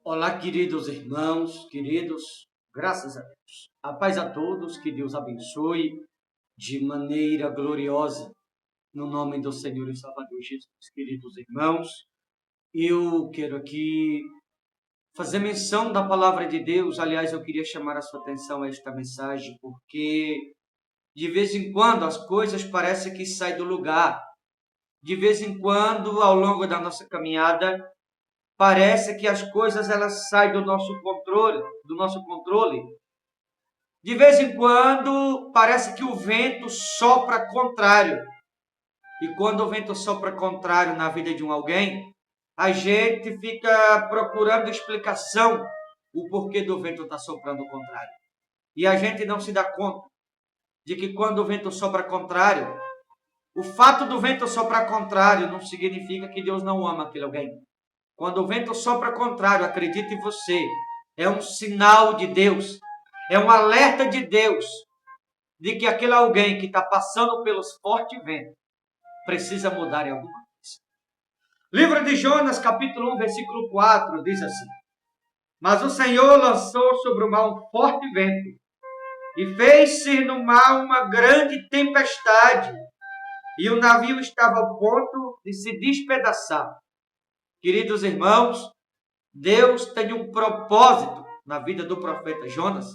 Olá, queridos irmãos, queridos, graças a Deus. A paz a todos, que Deus abençoe de maneira gloriosa, no nome do Senhor e Salvador Jesus. Queridos irmãos, eu quero aqui fazer menção da palavra de Deus. Aliás, eu queria chamar a sua atenção a esta mensagem, porque de vez em quando as coisas parecem que saem do lugar. De vez em quando, ao longo da nossa caminhada, parece que as coisas elas saem do nosso controle. De vez em quando, parece que o vento sopra contrário. E quando o vento sopra contrário na vida de alguém, a gente fica procurando explicação o porquê do vento estar soprando contrário. E a gente não se dá conta de que quando o vento sopra contrário, o fato do vento soprar contrário não significa que Deus não ama aquele alguém. Quando o vento sopra contrário, acredite em você, é um sinal de Deus, é um alerta de Deus, de que aquele alguém que está passando pelos fortes ventos precisa mudar em alguma coisa. Livro de Jonas, capítulo 1, versículo 4, diz assim: Mas o Senhor lançou sobre o mar um forte vento, e fez-se no mar uma grande tempestade, e o navio estava ao ponto de se despedaçar. Queridos irmãos, Deus tem um propósito na vida do profeta Jonas.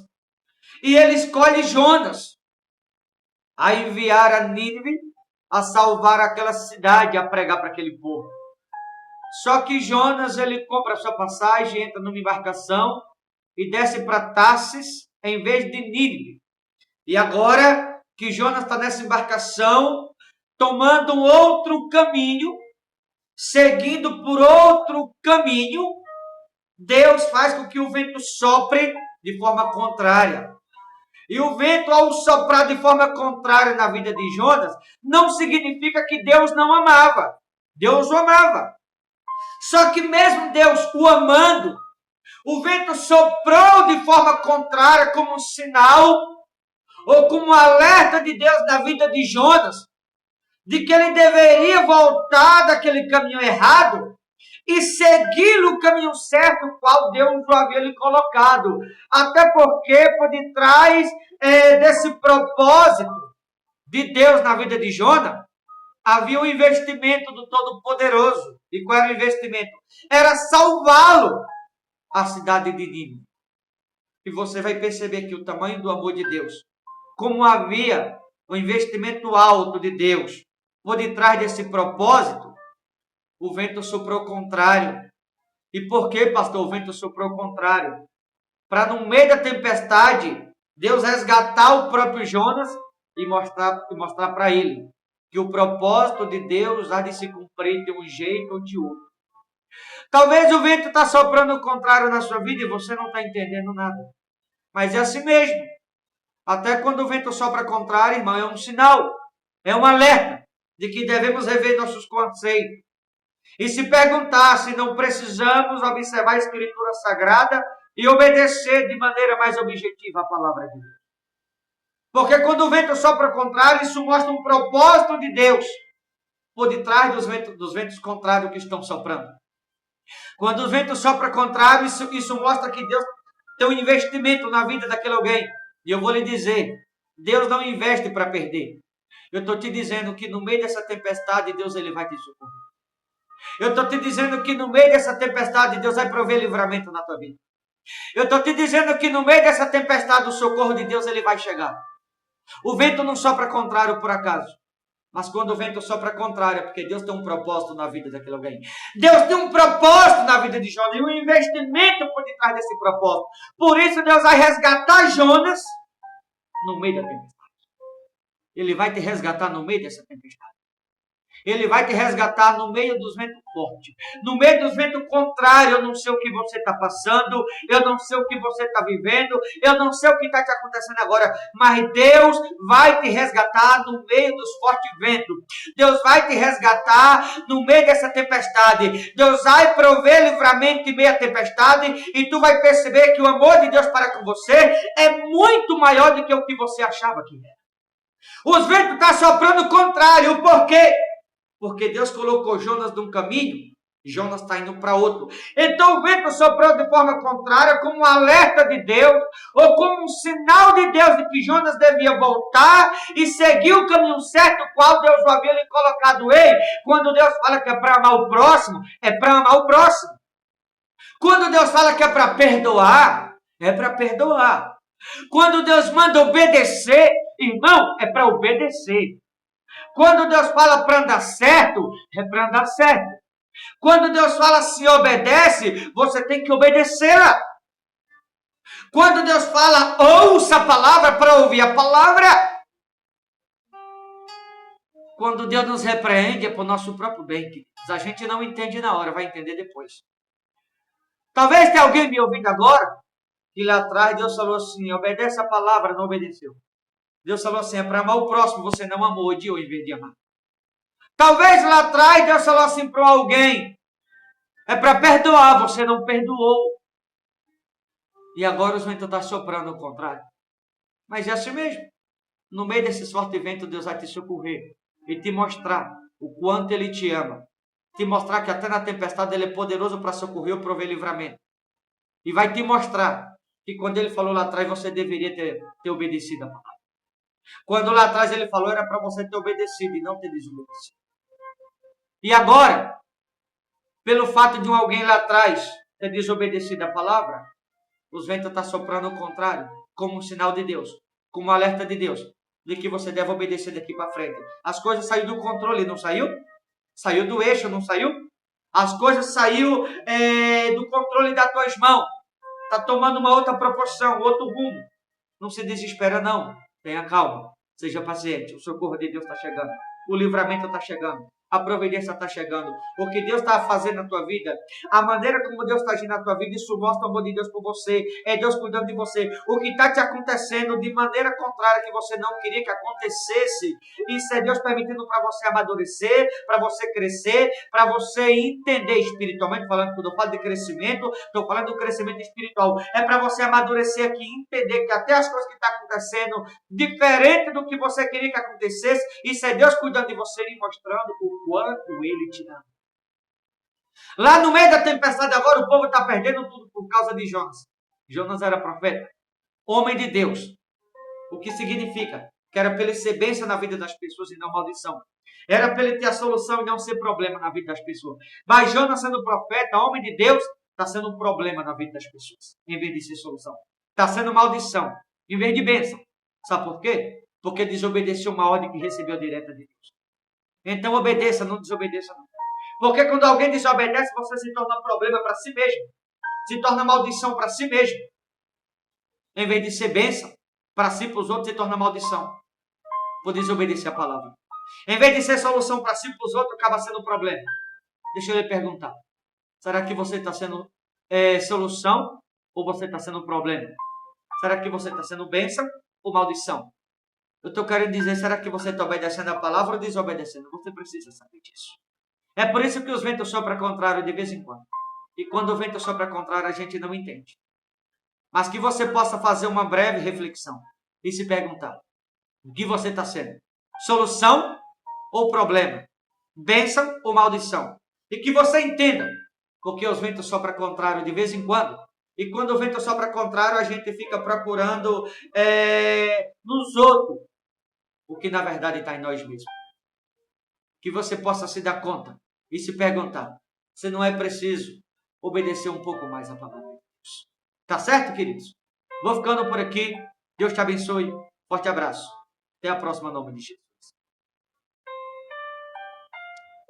E ele escolhe Jonas a enviar a Nínive, a salvar aquela cidade, a pregar para aquele povo. Só que Jonas, ele compra a sua passagem, entra numa embarcação e desce para Tarsis em vez de Nínive. E agora que Jonas está nessa embarcação, tomando um outro caminho, seguindo por outro caminho, Deus faz com que o vento sopre de forma contrária. E o vento, ao soprar de forma contrária na vida de Jonas, não significa que Deus não amava. Deus o amava. Só que mesmo Deus o amando, o vento soprou de forma contrária como um sinal ou como um alerta de Deus na vida de Jonas, de que ele deveria voltar daquele caminho errado e seguir o caminho certo, o qual Deus já havia lhe colocado. Até porque, por detrás desse propósito de Deus na vida de Jonas, havia um investimento do Todo-Poderoso. E qual era o investimento? Era salvá-lo, a cidade de Nínive. E você vai perceber que o tamanho do amor de Deus, como havia um investimento alto de Deus por detrás desse propósito, o vento soprou contrário. E por que, pastor, o vento soprou contrário? Para no meio da tempestade, Deus resgatar o próprio Jonas e mostrar para ele que o propósito de Deus há de se cumprir de um jeito ou de outro. Talvez o vento está soprando o contrário na sua vida e você não está entendendo nada. Mas é assim mesmo. Até quando o vento sopra contrário, irmão, é um sinal, é um alerta de que devemos rever nossos conceitos. E se perguntar se não precisamos observar a Escritura Sagrada e obedecer de maneira mais objetiva a palavra de Deus. Porque quando o vento sopra contrário, isso mostra um propósito de Deus por detrás dos ventos contrários que estão soprando. Quando o vento sopra contrário, isso mostra que Deus tem um investimento na vida daquele alguém. E eu vou lhe dizer, Deus não investe para perder. Eu estou te dizendo que no meio dessa tempestade, Deus ele vai te socorrer. Eu estou te dizendo que no meio dessa tempestade, Deus vai prover livramento na tua vida. Eu estou te dizendo que no meio dessa tempestade, o socorro de Deus ele vai chegar. O vento não sopra contrário por acaso. Mas quando o vento sopra contrário, é porque Deus tem um propósito na vida daquele alguém. Deus tem um propósito na vida de Jonas e um investimento por detrás desse propósito. Por isso Deus vai resgatar Jonas no meio da tempestade. Ele vai te resgatar no meio dessa tempestade. Ele vai te resgatar no meio dos ventos fortes. No meio dos ventos contrários. Eu não sei o que você está passando. Eu não sei o que você está vivendo. Eu não sei o que está te acontecendo agora. Mas Deus vai te resgatar no meio dos fortes ventos. Deus vai te resgatar no meio dessa tempestade. Deus vai prover livramento em meio à tempestade. E tu vai perceber que o amor de Deus para com você é muito maior do que o que você achava que era. Os ventos estão soprando o contrário. Por quê? Porque Deus colocou Jonas num caminho Jonas está indo para outro. Então o vento soprou de forma contrária, como um alerta de Deus, ou como um sinal de Deus de que Jonas devia voltar e seguir o caminho certo, qual Deus o havia lhe colocado. Ei, quando Deus fala que é para amar o próximo, é para amar o próximo. Quando Deus fala que é para perdoar, é para perdoar. Quando Deus manda obedecer, irmão, é para obedecer. Quando Deus fala para andar certo, é para andar certo. Quando Deus fala se obedece, você tem que obedecê-la. Quando Deus fala ouça a palavra para ouvir a palavra. Quando Deus nos repreende é para o nosso próprio bem, queridos. A gente não entende na hora, vai entender depois. Talvez tenha alguém me ouvindo agora, que lá atrás Deus falou assim, obedece a palavra, não obedeceu. Deus falou assim, é para amar o próximo, você não amou, odiou em vez de amar. Talvez lá atrás Deus falou assim para alguém, é para perdoar, você não perdoou. E agora os ventos estão soprando ao contrário. Mas é assim mesmo. No meio desse forte vento, Deus vai te socorrer e te mostrar o quanto Ele te ama. Te mostrar que até na tempestade Ele é poderoso para socorrer ou prover livramento. E vai te mostrar que quando Ele falou lá atrás, você deveria ter obedecido a palavra. Quando lá atrás Ele falou, era para você ter obedecido e não ter desobedecido. E agora, pelo fato de alguém lá atrás ter desobedecido a palavra, os ventos estão soprando ao contrário, como um sinal de Deus, como um alerta de Deus, de que você deve obedecer daqui para frente. As coisas saíram do controle, não saiu? Saiu do eixo, não saiu? As coisas saíram do controle das tuas mãos. Está tomando uma outra proporção, outro rumo. Não se desespera, não. Tenha calma. Seja paciente. O socorro de Deus está chegando. O livramento está chegando. A providência está chegando. O que Deus está fazendo na tua vida, a maneira como Deus está agindo na tua vida, isso mostra o amor de Deus por você. É Deus cuidando de você. O que está te acontecendo de maneira contrária que você não queria que acontecesse, isso é Deus permitindo para você amadurecer, para você crescer, para você entender espiritualmente, falando quando eu falo de crescimento, estou falando do crescimento espiritual. É para você amadurecer aqui e entender que até as coisas que estão acontecendo, diferente do que você queria que acontecesse, isso é Deus cuidando de você e mostrando o quanto Ele te ama. Lá no meio da tempestade agora o povo está perdendo tudo por causa de Jonas. Jonas era profeta, homem de Deus. O que significa? Que era para ele ser bênção na vida das pessoas e não maldição. Era para ele ter a solução e não ser problema na vida das pessoas. Mas Jonas, sendo profeta, homem de Deus, está sendo um problema na vida das pessoas, em vez de ser solução. Está sendo maldição, em vez de bênção. Sabe por quê? Porque desobedeceu uma ordem que recebeu direta de Deus. Então obedeça, não desobedeça não. Porque quando alguém desobedece, você se torna problema para si mesmo. Se torna maldição para si mesmo. Em vez de ser bênção para si e para os outros, se torna maldição. Por desobedecer a palavra. Em vez de ser solução para si e para os outros, acaba sendo problema. Deixa eu lhe perguntar. Será que você está sendo solução ou você está sendo problema? Será que você está sendo bênção ou maldição? Eu estou querendo dizer, será que você está obedecendo a palavra ou desobedecendo? Você precisa saber disso. É por isso que os ventos sopram contrário de vez em quando. E quando o vento sopra contrário, a gente não entende. Mas que você possa fazer uma breve reflexão e se perguntar, o que você está sendo? Solução ou problema? Bênção ou maldição? E que você entenda, porque os ventos sopram contrário de vez em quando. E quando o vento sopra contrário, a gente fica procurando nos outros o que na verdade está em nós mesmos. Que você possa se dar conta e se perguntar, se não é preciso obedecer um pouco mais a palavra de Deus. Tá certo, queridos? Vou ficando por aqui. Deus te abençoe. Forte abraço. Até a próxima, em nome de Jesus.